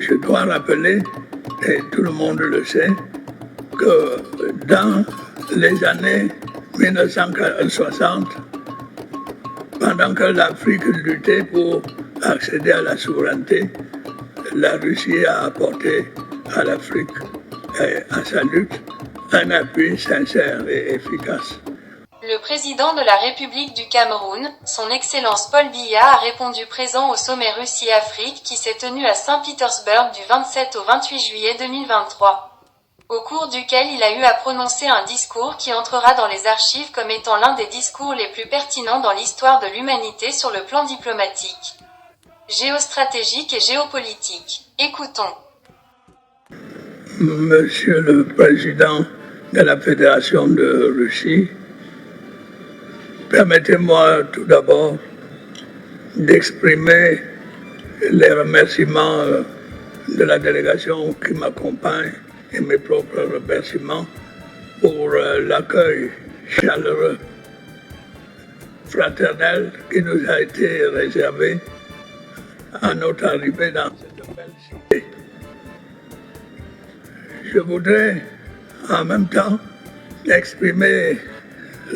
Je dois rappeler, et tout le monde le sait, que dans les années 1960, pendant que l'Afrique luttait pour accéder à la souveraineté, la Russie a apporté à l'Afrique et à sa lutte un appui sincère et efficace. Le président de la République du Cameroun, son Excellence Paul Biya, a répondu présent au sommet Russie-Afrique qui s'est tenu à Saint-Pétersbourg du 27 au 28 juillet 2023. Au cours duquel il a eu à prononcer un discours qui entrera dans les archives comme étant l'un des discours les plus pertinents dans l'histoire de l'humanité sur le plan diplomatique, géostratégique et géopolitique. Écoutons. Monsieur le Président de la Fédération de Russie, permettez-moi tout d'abord d'exprimer les remerciements de la délégation qui m'accompagne et mes propres remerciements pour l'accueil chaleureux, fraternel qui nous a été réservé à notre arrivée dans cette belle cité. Je voudrais en même temps exprimer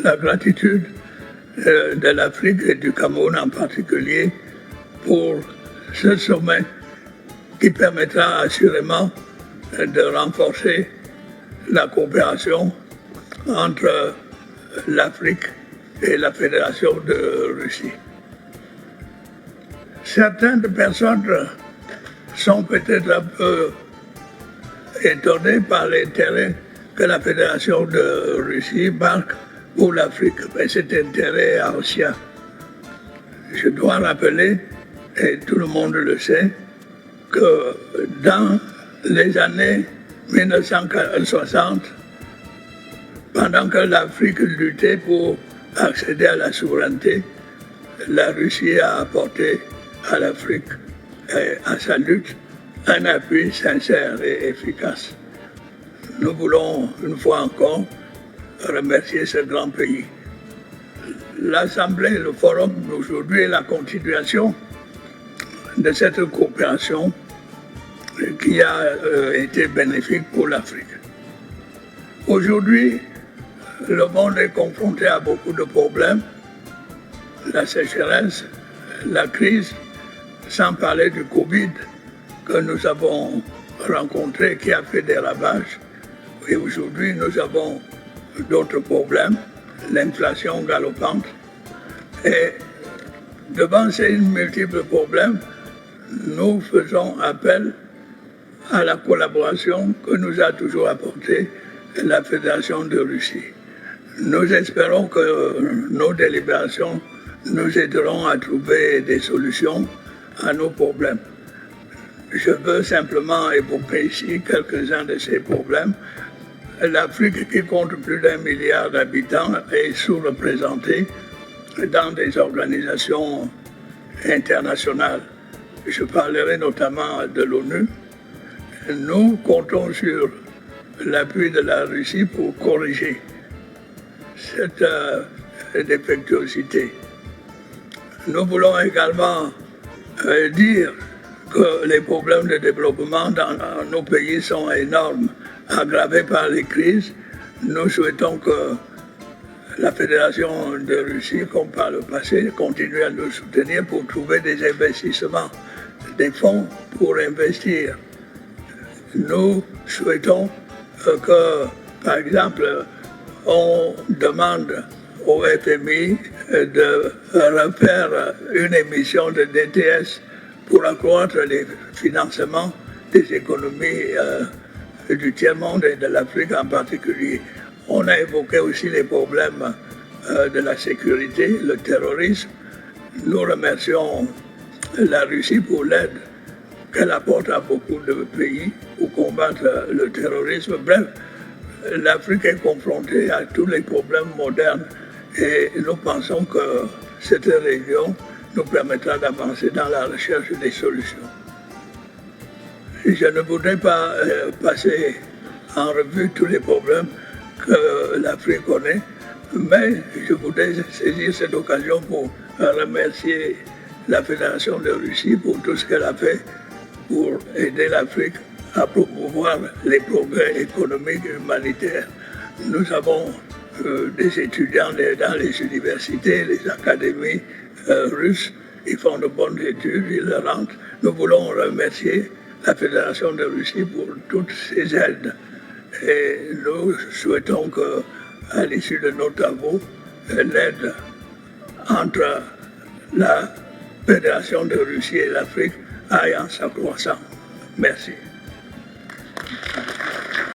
la gratitude de l'Afrique et du Cameroun en particulier pour ce sommet qui permettra assurément de renforcer la coopération entre l'Afrique et la Fédération de Russie. Certaines personnes sont peut-être un peu étonnées par l'intérêt que la Fédération de Russie marque pour l'Afrique, mais cet intérêt est ancien. Je dois rappeler, et tout le monde le sait, que dans les années 1960, pendant que l'Afrique luttait pour accéder à la souveraineté, la Russie a apporté à l'Afrique et à sa lutte un appui sincère et efficace. Nous voulons, une fois encore, remercier ce grand pays. L'Assemblée, le Forum d'aujourd'hui est la continuation de cette coopération qui a été bénéfique pour l'Afrique. Aujourd'hui, le monde est confronté à beaucoup de problèmes, la sécheresse, la crise, sans parler du Covid que nous avons rencontré, qui a fait des ravages. Et aujourd'hui, nous avons d'autres problèmes, l'inflation galopante. Et devant ces multiples problèmes, nous faisons appel à la collaboration que nous a toujours apportée la Fédération de Russie. Nous espérons que nos délibérations nous aideront à trouver des solutions à nos problèmes. Je veux simplement évoquer ici quelques-uns de ces problèmes. L'Afrique, qui compte plus d'1 milliard d'habitants, est sous-représentée dans des organisations internationales. Je parlerai notamment de l'ONU. Nous comptons sur l'appui de la Russie pour corriger cette défectuosité. Nous voulons également dire que les problèmes de développement dans nos pays sont énormes, aggravés par les crises. Nous souhaitons que la Fédération de Russie, comme par le passé, continue à nous soutenir pour trouver des investissements, des fonds pour investir. Nous souhaitons que, par exemple, on demande au FMI de refaire une émission de DTS pour accroître les financements des économies du tiers-monde et de l'Afrique en particulier. On a évoqué aussi les problèmes de la sécurité, le terrorisme. Nous remercions la Russie pour l'aide qu'elle apporte à beaucoup de pays pour combattre le terrorisme. Bref, l'Afrique est confrontée à tous les problèmes modernes et nous pensons que cette région nous permettra d'avancer dans la recherche des solutions. Je ne voudrais pas passer en revue tous les problèmes que l'Afrique connaît, mais je voudrais saisir cette occasion pour remercier la Fédération de Russie pour tout ce qu'elle a fait pour aider l'Afrique à promouvoir les progrès économiques et humanitaires. Nous avons des étudiants dans les universités, les académies russes. Ils font de bonnes études, ils rentrent. Nous voulons remercier la Fédération de Russie pour toutes ces aides. Et nous souhaitons qu'à l'issue de nos travaux, l'aide entre la Fédération de Russie et l'Afrique aille en s'accroissant. Merci.